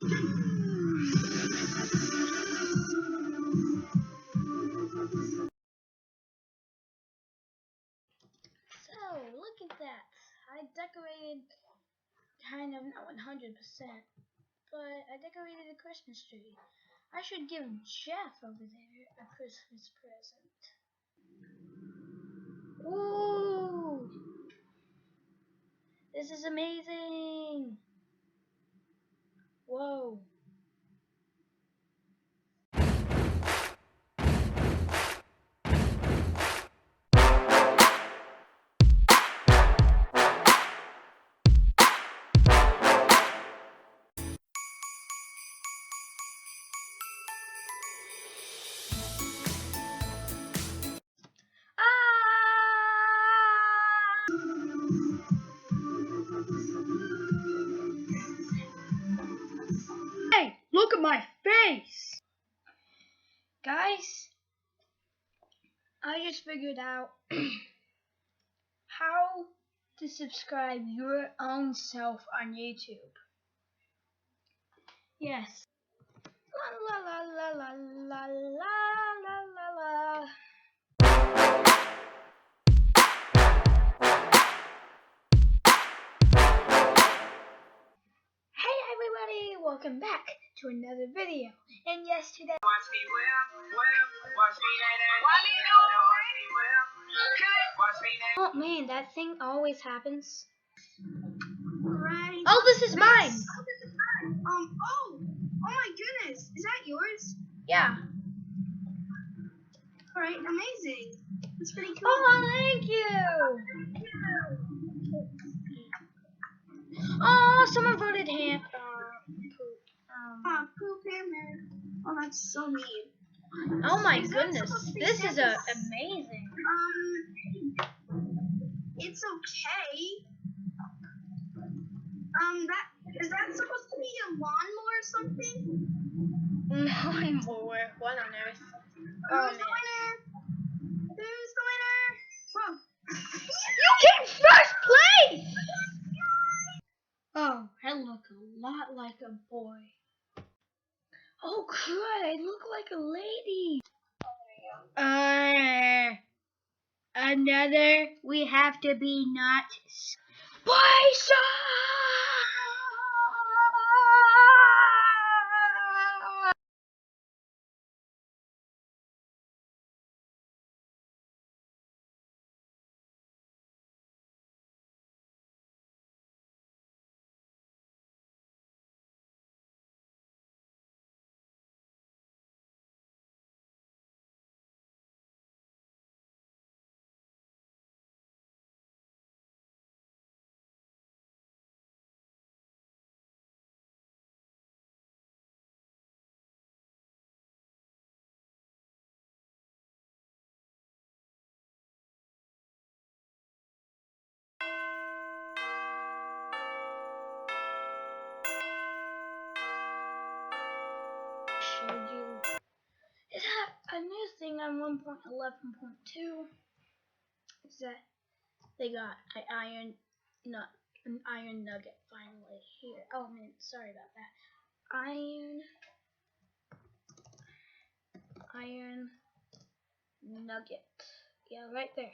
So, look at that. I decorated, kind of, not 100%, but I decorated a Christmas tree. I should give Jeff over there a Christmas present. Ooh! This is amazing! Whoa! Hey, look at my face! Guys, I just figured out how to subscribe your own self on YouTube. Yes. La la la la la la la la. Hey everybody, welcome back to another video. And yes, today. Watch me oh man, that thing always happens. Right. Oh, this is mine. Oh my goodness, is that yours? Yeah. All right, amazing. That's pretty cool. Oh, thank you. Oh, someone voted ham. Poop hammer. Oh, that's so mean. Oh my Is that goodness, supposed to be this is Santa's- amazing. It's okay. Is that supposed to be a lawnmower or something? Lawnmower. What on earth? Who's the winner? Who's the winner? Whoa. You came first place! Oh, I look a lot like a boy. Oh, good, I look like a lady. Another, we have to be not spicy! Showed you. It had a new thing on 1.11.2 is that they got an iron nugget finally here. Oh man, sorry about that. Iron nugget. Yeah, right there.